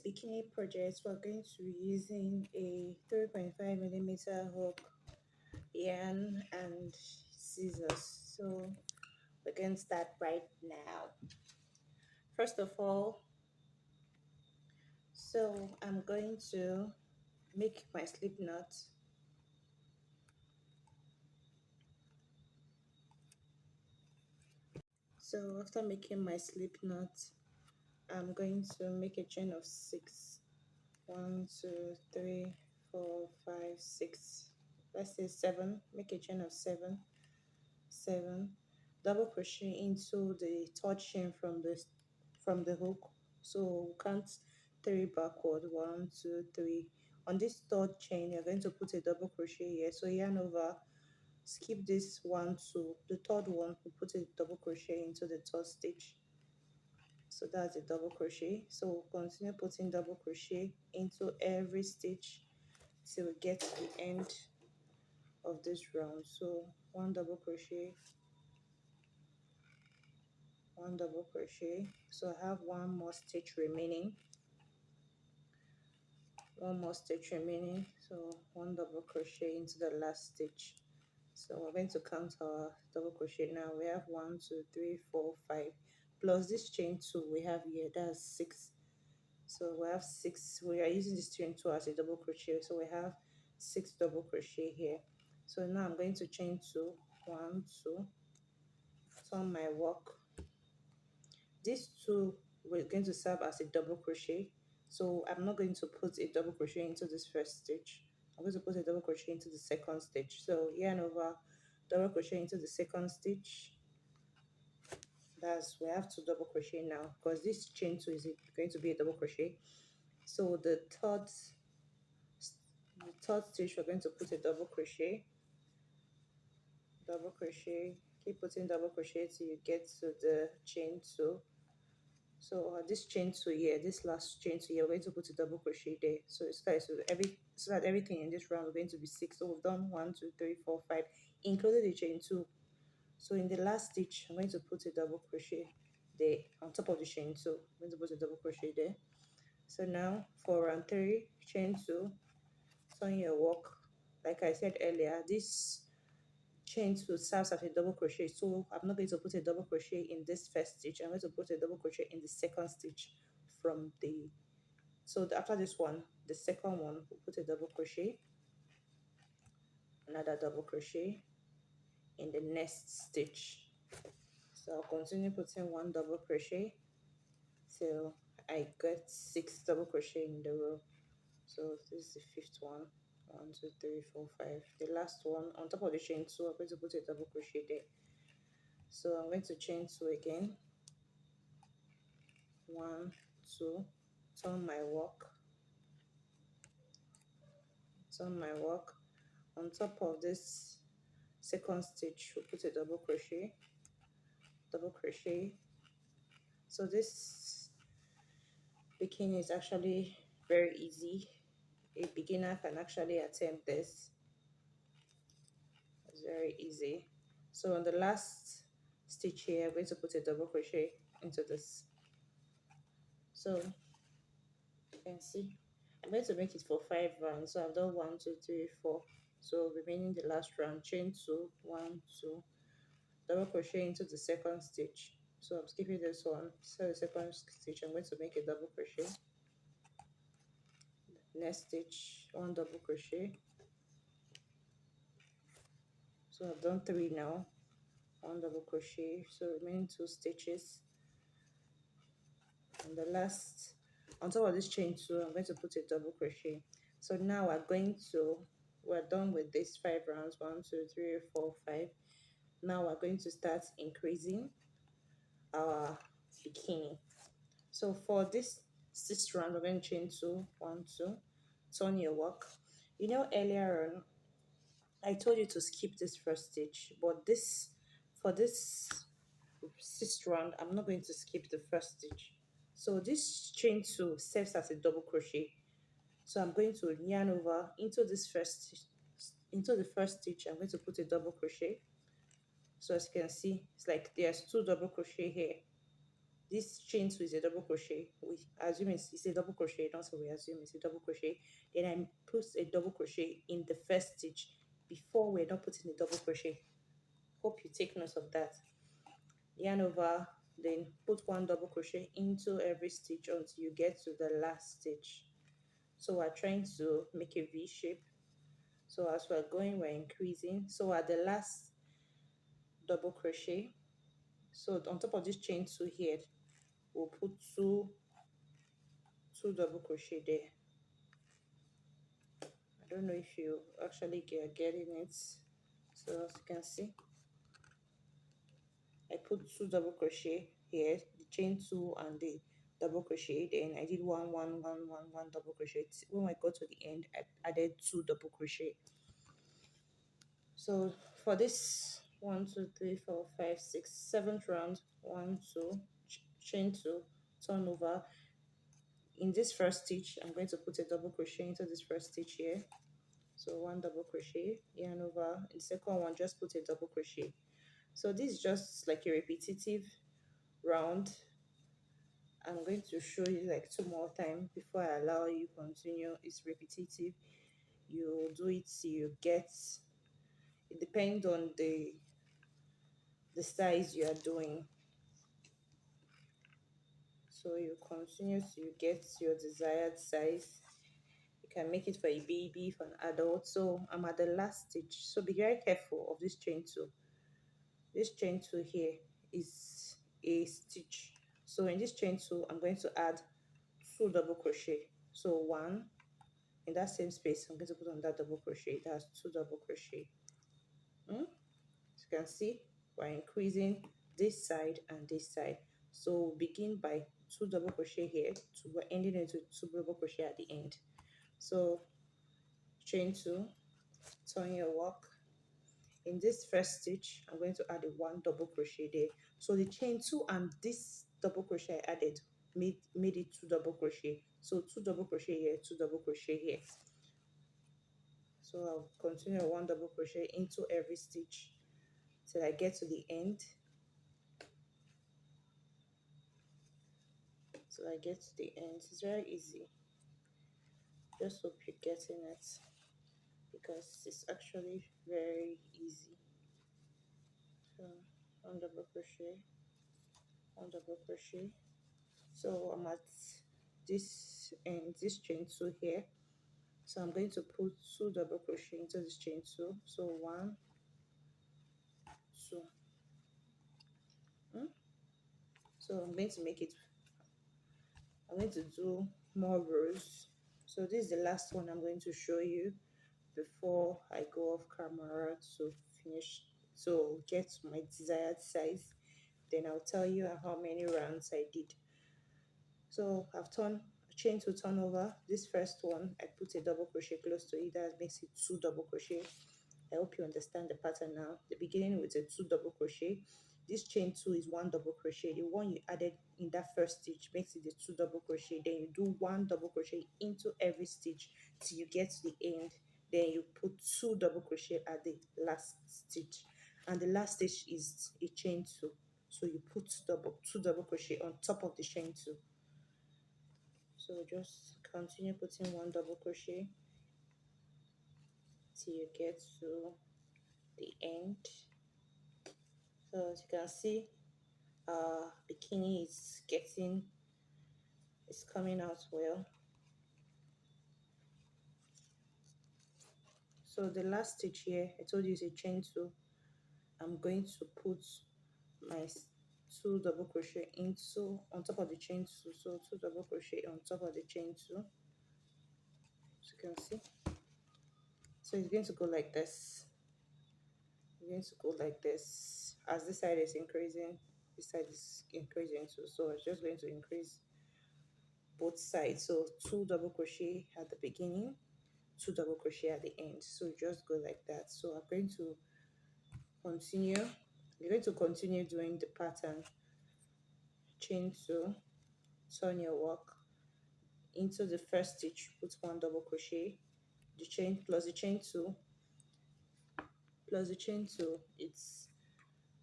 bikini project, we're going to be using a 3.5 millimeter hook, yarn, and scissors. So we're going to start right now. First of all, so I'm going to make my slip knot. So after making my slip knot, I'm going to make a chain of 6. 1, 2, 3, 4, 5, 6. Let's say 7. Make a chain of 7. 7. Double crochet into the third chain from the hook. So count 3 backward. 1, 2, 3. On this third chain, you're going to put a double crochet here. So yarn over. Skip this 1, 2. The third one, we put a double crochet into the third stitch. So that's a double crochet. So continue putting double crochet into every stitch till we get to the end of this round. So 1 double crochet, 1 double crochet. So I have 1 more stitch remaining, 1 more stitch remaining. So 1 double crochet into the last stitch. So we're going to count our double crochet now. We have 1, 2, 3, 4, 5 plus this chain 2 we have here, that's 6. So we have 6. We are using this chain 2 as a double crochet, so we have 6 double crochet here. So now I'm going to chain 2, 1, 2, turn my work. These 2 we're going to serve as a double crochet, so I'm not going to put a double crochet into this first stitch. I'm going to put a double crochet into the second stitch. So yarn over, double crochet into the second stitch. That's, we have 2 double crochet now because this chain 2 is going to be a double crochet. So the third stitch we're going to put a double crochet, keep putting double crochet till you get to the chain 2. So this chain 2 here, this last chain 2 here, we're going to put a double crochet there. So it's like, so that everything in this round is going to be 6. So we've done 1, 2, 3, 4, 5, including the chain 2. So in the last stitch, I'm going to put a double crochet there on top of the chain 2. I'm going to put a double crochet there. So now for round 3, chain 2, turn your work. Like I said earlier, this chain 2 serves as a double crochet, so I'm not going to put a double crochet in this first stitch. I'm going to put a double crochet in the second stitch from the, so after this one, the second one, we'll put a double crochet, another double crochet in the next stitch. So I'll continue putting 1 double crochet till I get 6 double crochet in the row. So this is the 5th one. 1, 2, 3, 4, 5. The last one on top of the chain 2, I'm going to put a double crochet there. So I'm going to chain 2 again. 1, 2, turn my work, on top of this second stitch. We'll put a double crochet, So this bikini is actually very easy. A beginner can actually attempt this. It's very easy. So on the last stitch here, I'm going to put a double crochet into this. So you can see I'm going to make it for 5 rounds. So I've done 1, 2, 3, 4. So remaining the last round, chain 2, 1, 2, double crochet into the second stitch. So I'm skipping this one. So the second stitch, I'm going to make a double crochet. Next stitch, 1 double crochet. So I've done 3 now. 1 double crochet. So remaining 2 stitches. And the last, on top of this chain 2, I'm going to put a double crochet. So now we're done with these 5 rounds. 1, 2, 3, 4, 5. Now we're going to start increasing our bikini. So for this 6th round, we're going to chain 2, 1, 2, turn your work. You know, earlier on I told you to skip this first stitch, but for this 6th round, I'm not going to skip the first stitch. So this chain 2 serves as a double crochet. So I'm going to yarn over into the first stitch. I'm going to put a double crochet. So as you can see, it's like there's 2 double crochet here. This chain two is a double crochet. We assume it's a double crochet, not so we assume it's a double crochet. Then I put a double crochet in the first stitch before we're not putting a double crochet. Hope you take note of that. Yarn over, then put one double crochet into every stitch until you get to the last stitch. So we're trying to make a V shape. So as we're going, we're increasing. So at the last double crochet, so on top of this chain two here, we'll put two double crochet there. I don't know if you actually getting it. So as you can see, I put two double crochet here, the chain two and the double crochet. Then I did one double crochet. When I got to the end, I added two double crochet. So for this 1 2 3 4 5 6 7th round, 1 2 chain two, turn over. In this first stitch, I'm going to put a double crochet into this first stitch here. So one double crochet, yarn over. In the second one, just put a double crochet. So this is just like a repetitive round. I'm going to show you like two more times before I allow you continue. It's repetitive. You do it till you get. It depends on the size you are doing. So you continue till you get your desired size. You can make it for a baby, for an adult. So I'm at the last stitch. So be very careful of this chain two. This chain two here is a stitch. So in this chain two, I'm going to add two double crochet. So one in that same space, I'm going to put on that double crochet. That's two double crochet. As you can see, we're increasing this side and this side. So we'll begin by two double crochet here, we're ending into two double crochet at the end. So chain two, turn your work. In this first stitch, I'm going to add a one double crochet there. So the chain two and this double crochet I added made it two double crochet. So two double crochet here, two double crochet here. So I'll continue one double crochet into every stitch till I get to the end. So I get to the end. It's very easy. Just hope you're getting it because it's actually very easy. So one double crochet, one double crochet. So I'm at this end, this chain two here. So I'm going to put two double crochet into this chain two. So one, two. So I'm going to make it. I'm going to do more rows. So this is the last one I'm going to show you before I go off camera to finish, so get my desired size. Then I'll tell you how many rounds I did. So I've turned chain to turn over. This first one I put a double crochet close to it, that makes it two double crochet. I hope you understand the pattern now. The beginning with a two double crochet. This chain two is one double crochet. The one you added in that first stitch makes it a two double crochet. Then you do one double crochet into every stitch till you get to the end. Then you put two double crochet at the last stitch, and the last stitch is a chain two. So you put two double crochet on top of the chain two. So just continue putting one double crochet till you get to the end. So as you can see, bikini is coming out well. So the last stitch here, I told you is a chain two. I'm going to put my two double crochet into on top of the chain two. So two double crochet on top of the chain two, as you can see. So it's going to go like this. It's going to go like this. As this side is increasing, this side is increasing too. So it's just going to increase both sides. So two double crochet at the beginning, two double crochet at the end. So just go like that. So I'm going to continue. You're going to continue doing the pattern. Chain two, turn your work into the first stitch, put one double crochet, the chain plus the chain two plus the chain two, it's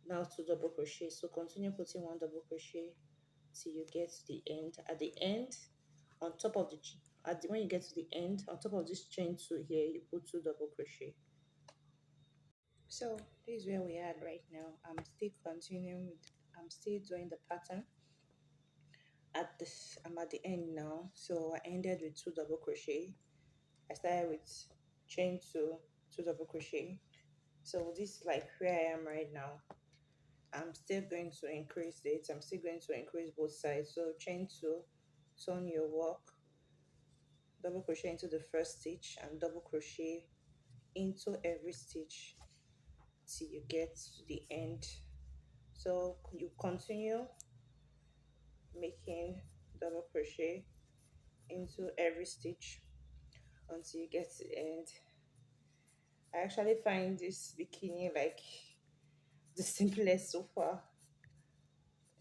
now two double crochet. So continue putting one double crochet till you get to the end. At the end, on top of the when you get to the end, on top of this chain two here, you put two double crochet. So this is where we are right now. I'm still doing the pattern. I'm at the end now, so I ended with two double crochet. I started with chain two, two double crochet. So this is like where I am right now. I'm still going to increase it. I'm still going to increase both sides. So chain two, turn your work, double crochet into the first stitch and double crochet into every stitch till you get to the end. So you continue making double crochet into every stitch until you get to the end. I actually find this bikini like the simplest so far.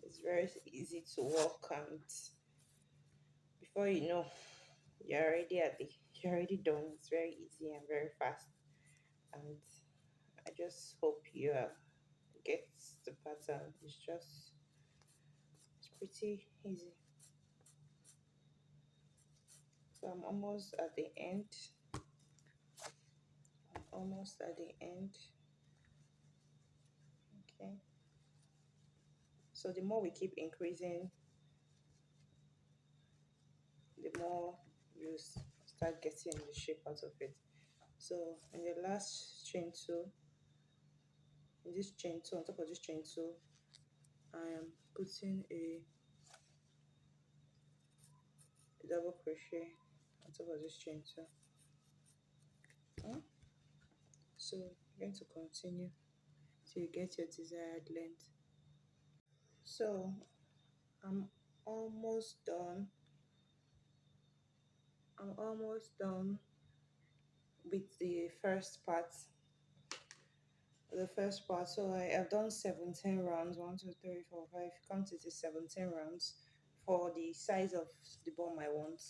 It's very easy to walk, and before you know, you're already done. It's very easy and very fast, and I just hope you get the pattern. It's pretty easy. So I'm almost at the end. I'm almost at the end. Okay. So the more we keep increasing, the more you start getting the shape out of it. So in the last chain two, in this chain two, on top of this chain two, I am putting a double crochet on top of this chain two. So you're going to continue till you get your desired length. So I'm almost done. I'm almost done with the first part. So I have done 17 rounds. 1 2 3 4 5. Count it is 17 rounds for the size of the bum I want.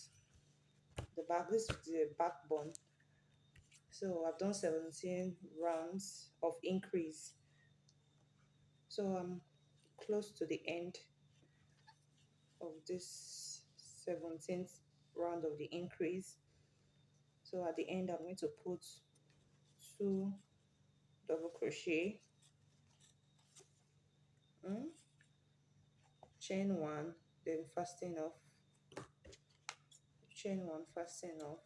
The back, this is the backbone. So I've done 17 rounds of increase. So I'm close to the end of this 17th round of the increase. So at the end, I'm going to put two double crochet, chain one, then fasten off, chain one, fasten off.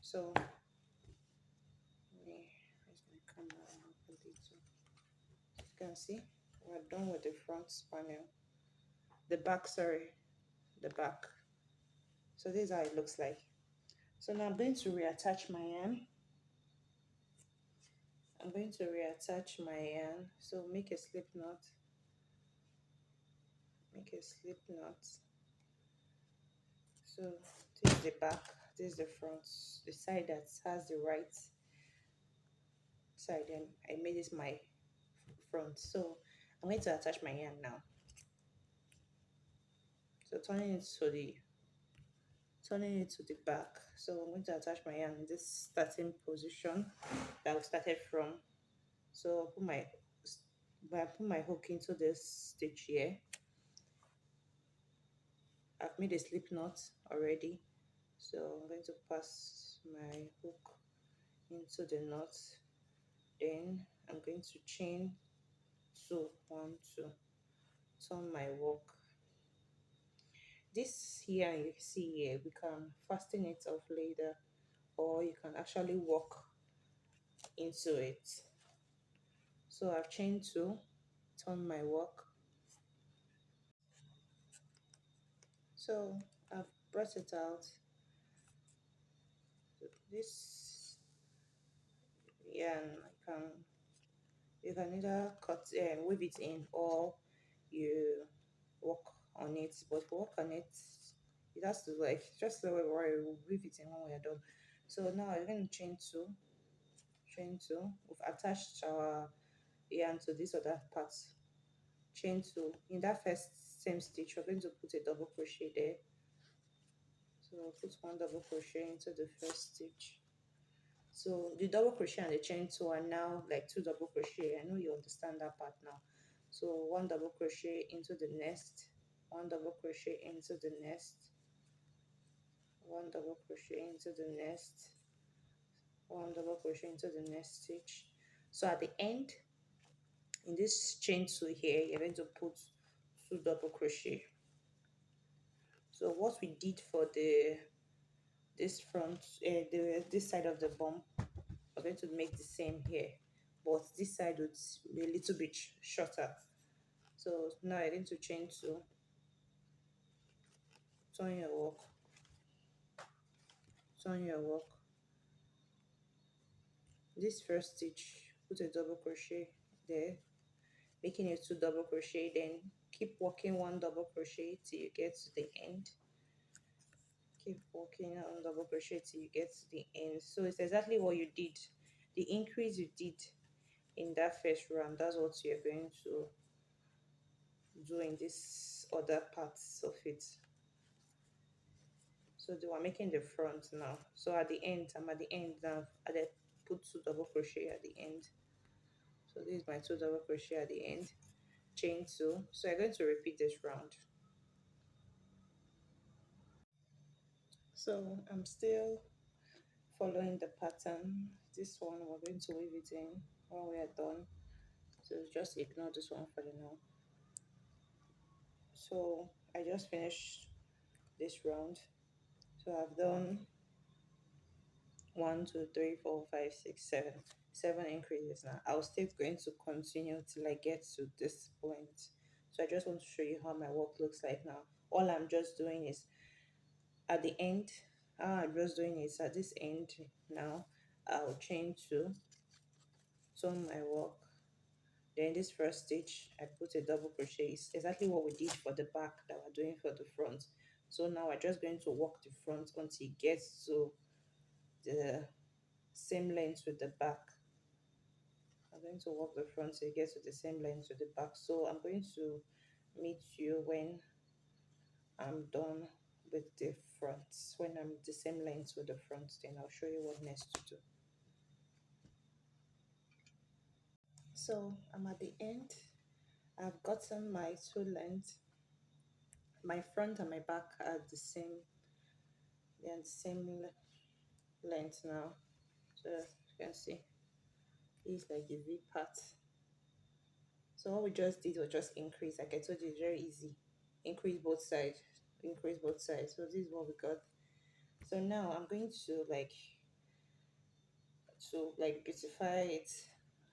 So where's my camera? You can see we're done with the front panel. The back, sorry, the back. So this is how it looks like. So now I'm going to reattach my yarn. I'm going to reattach my yarn. So make a slip knot. Make a slip knot. So this is the back, this is the front, the side that has the right side, and I made this my front. So I'm going to attach my yarn now. So turning it to the back. So I'm going to attach my yarn in this starting position that we started from. So I put my hook into this stitch here. I've made a slip knot already. So I'm going to pass my hook into the knot. Then I'm going to chain two, 1 2, turn my work. This here you see here, we can fasten it off later, or you can actually walk into it. So I've chained two, turn my work. So I've brought it out. This yarn, you can either cut and weave it in, or you work on it. But work on it, it has to like just the way we weave it in when we are done. So now I'm going to chain two. We've attached our yarn to this other part. Chain two. In that first same stitch, we're going to put a double crochet there. So I'll put one double crochet into the first stitch. So the double crochet and the chain two are now like two double crochet. I know you understand that part now. So one double crochet into the next, one double crochet into the next, one double crochet into the next, one double crochet into the next stitch. So at the end, in this chain two here, you're going to put two double crochet. So what we did for the this front, this side of the bump, we're going to make the same here, but this side would be a little bit shorter. So now you're going to chain two, turn your work, turn your work. This first stitch, put a double crochet there, making it two double crochet, then keep working one double crochet till you get to the end. Keep working on double crochet till you get to the end. So it's exactly what you did. The increase you did in that first round, that's what you're going to do in this other parts of it. So we're making the front now. So at the end, I'm at the end now. I put two double crochet at the end. So this is my two double crochet at the end. Chain two. So I'm going to repeat this round. So I'm still following the pattern. This one we're going to weave it in when we are done. So just ignore this one for the now. So I just finished this round. So I've done 1, 2, 3, 4, 5, 6, 7. 7 increases now. I'll still going to continue till I get to this point. So I just want to show you how my work looks like now. All I'm just doing is at the end, how I'm just doing is at this end now, I'll chain two, turn my work. Then this first stitch, I put a double crochet. It's exactly what we did for the back that we're doing for the front. So now we're just going to work the front until it gets to the same length with the back. I'm going to work the front so it gets to the same length with the back. So I'm going to meet you when I'm done with the front. When I'm the same length with the front, then I'll show you what next to do. So I'm at the end. I've gotten my two lengths. My front and my back are the same. They're the same length now. So you can see it's like a V part. So what we just did was just increase. Like I told you, it's very easy. Increase both sides. Increase both sides. So this is what we got. So now I'm going to beautify it.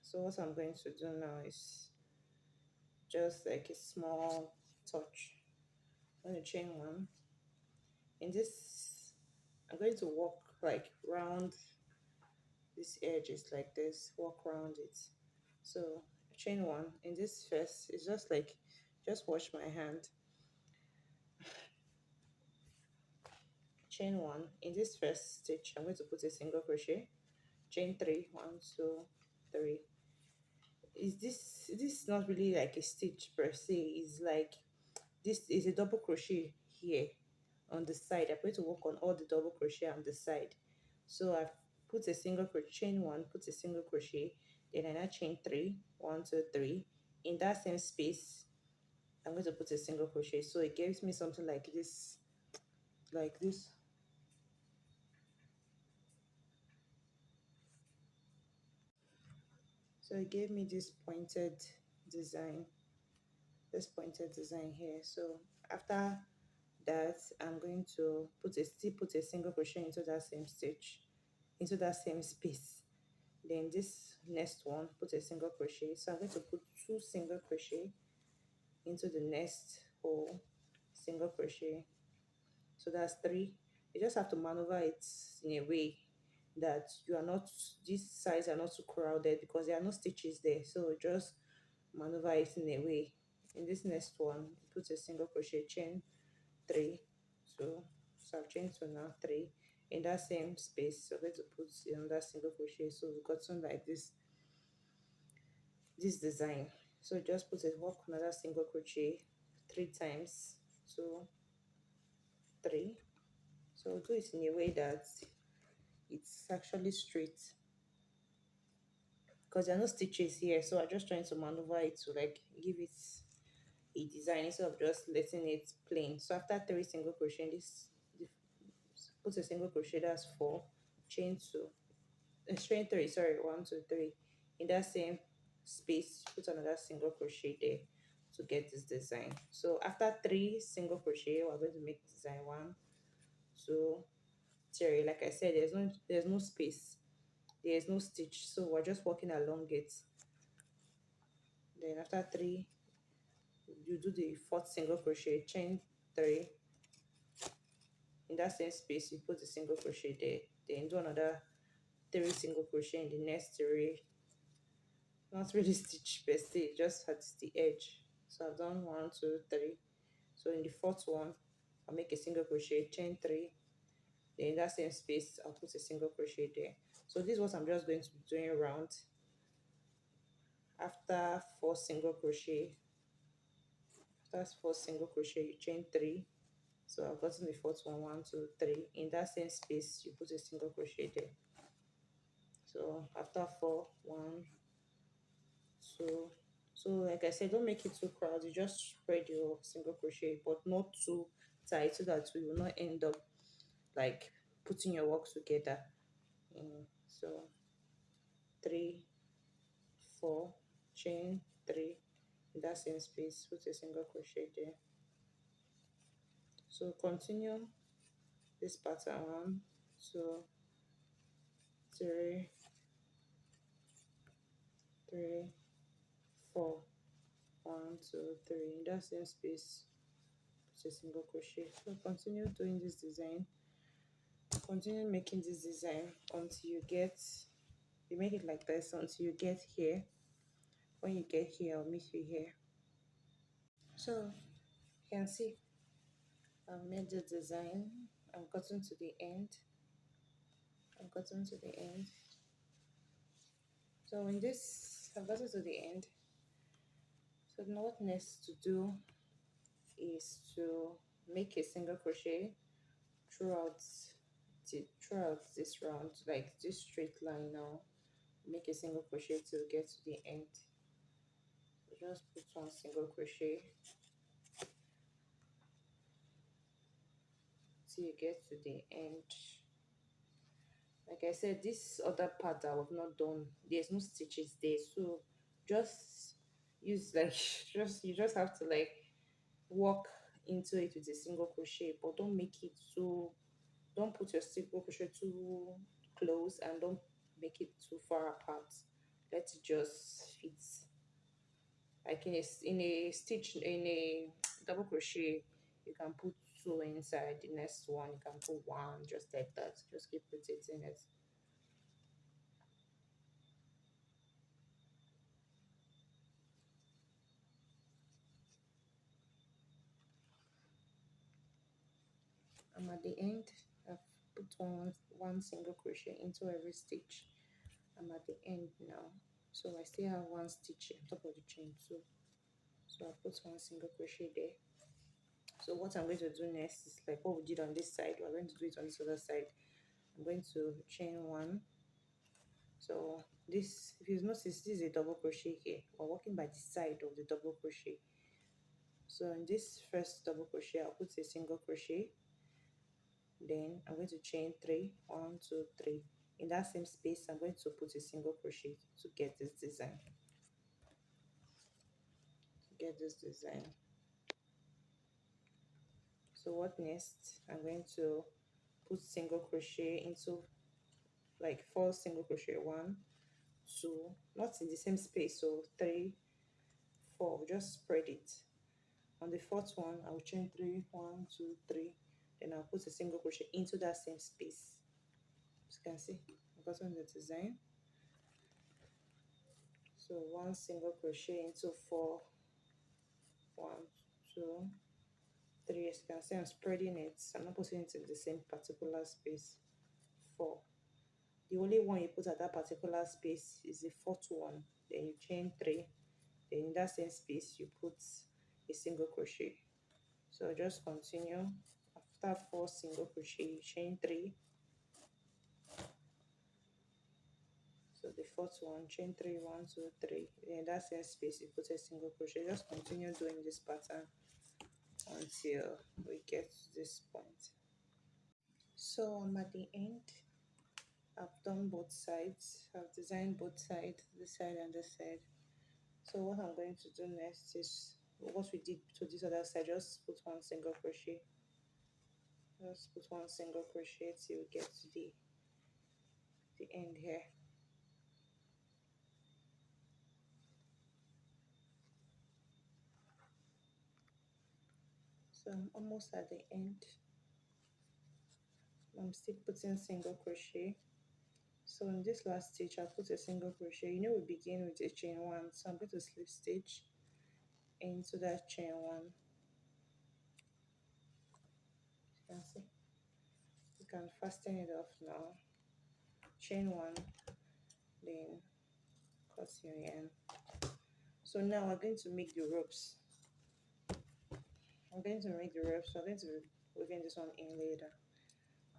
So what I'm going to do now is just like a small touch. I'm going to chain one. In this, I'm going to walk like round this edge is like this, walk around it. So chain one. In this first, it's just like, just wash my hand. Chain one. In this first stitch, I'm going to put a single crochet. Chain three. 1, 2, 3. Is this not really like a stitch per se? It's like this is a double crochet here on the side. I'm going to work on all the double crochet on the side. So I've put a single crochet, chain one, put a single crochet, then I now chain three, 1, 2, 3. In that same space, I'm going to put a single crochet. So it gives me something like this, like this. So it gave me this pointed design, here. So after that, I'm going to still put a single crochet into that same stitch, into that same space. Then this next one, put a single crochet. So I'm going to put 2 single crochet into the next hole, single crochet. So that's 3. You just have to maneuver it in a way that you are not, these sides are not too crowded because there are no stitches there. So just maneuver it in a way. In this next one, put a single crochet, chain 3. So I've chained 2 now, 3. In that same space, so I'm going to put another single crochet. So we've got something like this design. So just put a work another single crochet 3 times, 2, 3. So do it in a way that it's actually straight. because there are no stitches here, so I'm just trying to maneuver it to like give it a design instead of just letting it plain. So after three single crochet in this, put a single crochet, that's four, chain two, chain three, sorry, one, two, three. In that same space, put another single crochet there to get this design. So after three single crochet, we're going to make design one, two, three. Like I said, there's no space, there's no stitch, so we're just walking along it. Then after three, you do the fourth single crochet, chain three. In that same space, you put a single crochet there, then do another three single crochet in the next three. Not really stitch per se, just at the edge. So I've done one, two, three. So in the fourth one, I'll make a single crochet, chain three. Then in that same space, I'll put a single crochet there. So this is what I'm just going to be doing around. After four single crochet, that's four single crochet, you chain three. So I've gotten the fourth one, one, two, three. In that same space, you put a single crochet there. So after four, one, two. So like I said, don't make it too crowded. Just spread your single crochet, but not too tight, so that we will not end up like putting your work together. So three, four, chain three. In that same space, put a single crochet there. So continue this pattern, one, two, three, three, four, one, two, three. In that same space, put a single crochet. So continue doing this design, continue making this design until you make it like this until you get here. When you get here, I'll meet you here. So you can see I've made the design. I've gotten to the end. I've gotten to the end. So in this, I've gotten to the end. So now what next to do is to make a single crochet throughout throughout this round, like this straight line. Now make a single crochet to get to the end. So just put one single crochet till you get to the end. Like I said, this other part that we've not done, there's no stitches there, so just use like just you just have to like walk into it with a single crochet, but don't make it too, don't put your single crochet too close, and don't make it too far apart. Let it just fit. Like in a stitch, in a double crochet, you can put two inside the next one, you can put one, just like that. Just keep rotating it. I'm at the end. I've put one single crochet into every stitch. I'm at the end now, so I still have one stitch on top of the chain too. So I put one single crochet there. So what I'm going to do next is like what we did on this side, we're going to do it on this other side. I'm going to chain one. So this, if you notice, this is a double crochet here. We're working by the side of the double crochet. So in this first double crochet, I'll put a single crochet. Then I'm going to chain three, one, two, three. In that same space, I'm going to put a single crochet to get this design. So what next? I'm going to put single crochet into like four single crochet, one, two, not in the same space, so three, four, just spread it. On the fourth one, I'll chain three, one, two, three. Then I'll put a single crochet into that same space. As you can see, I've gotten the design. So one single crochet into four, one, two, three. As you can see, I'm spreading it. I'm not putting it in the same particular space. Four. The only one you put at that particular space is the fourth one. Then you chain three. Then in that same space, you put a single crochet. So just continue. After four single crochet, you chain three. So the fourth one, chain 3, 1, 2, 3. In that same space, you put a single crochet. Just continue doing this pattern until we get to this point. So I'm at the end. I've done both sides. I've designed both sides, this side and this side. So what I'm going to do next is what we did to this other side. Just put one single crochet. Just put one single crochet till we get to the end here. So I'm almost at the end. I'm still putting single crochet. So in this last stitch, I'll put a single crochet. You know, we begin with a chain 1, so I'm going to slip stitch into that chain 1. You can see, you can fasten it off now. Chain 1, then cut your yarn. So now we're going to make the ropes. I'm going to make the ropes. So I'm going to be weaving this one in later.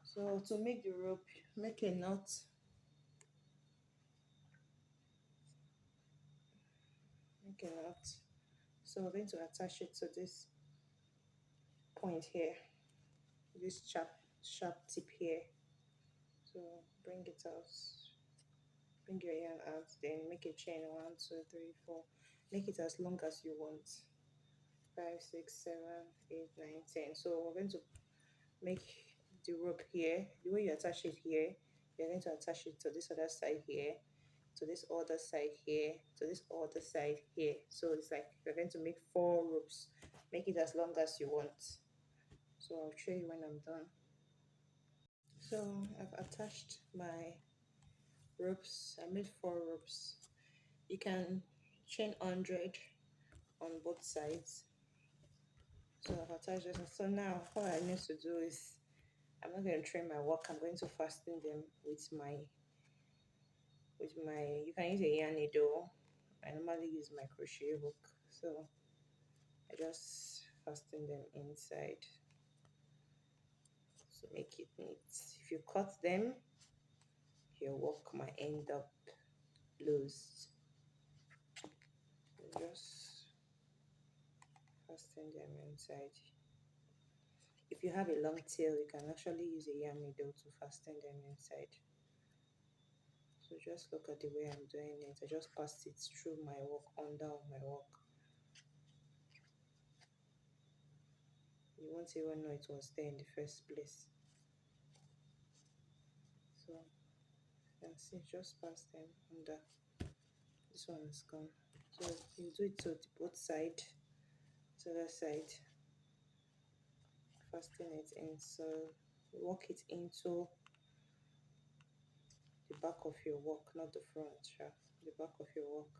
So to make the rope, make a knot. Make a knot. So we're going to attach it to this point here, this sharp tip here. So bring it out, bring your yarn out, then make a chain 1, 2, 3, 4. Make it as long as you want. 5, 6, 7, 8, 9, 10. So we're going to make the rope here. The way you attach it here, you're going to attach it to this other side here, to this other side here, to this other side here. So it's like you're going to make 4 ropes. Make it as long as you want. So I'll show you when I'm done. So I've attached my ropes. I made 4 ropes. You can chain 100 on both sides. So I've attached this. So now what I need to do is, I'm not going to trim my work. I'm going to fasten them with my you can use a yarn needle. I normally use my crochet hook. So I just fasten them inside to make it neat. If you cut them, your work might end up loose. So just fasten them inside. If you have a long tail, you can actually use a yarn needle to fasten them inside. So just look at the way I'm doing it. I just passed it through my work, under my work. You won't even know it was there in the first place. So you can see, just pass them under. This one is gone. So you do it to both sides, to the side. Fasten it in, so work it into the back of your work, not the front, the back of your work.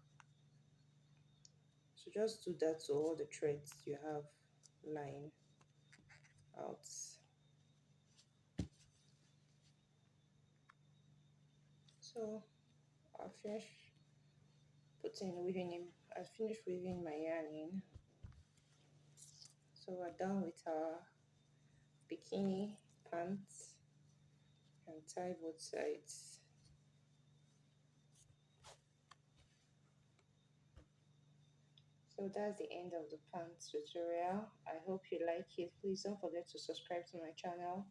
So just do that to all the threads you have lying out. So I'll finish I finished weaving my yarn in. So we're done with our bikini pants, and tie both sides. So that's the end of the pants tutorial. I hope you like it. Please don't forget to subscribe to my channel,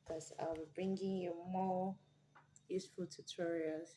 because I'll be bringing you more useful tutorials.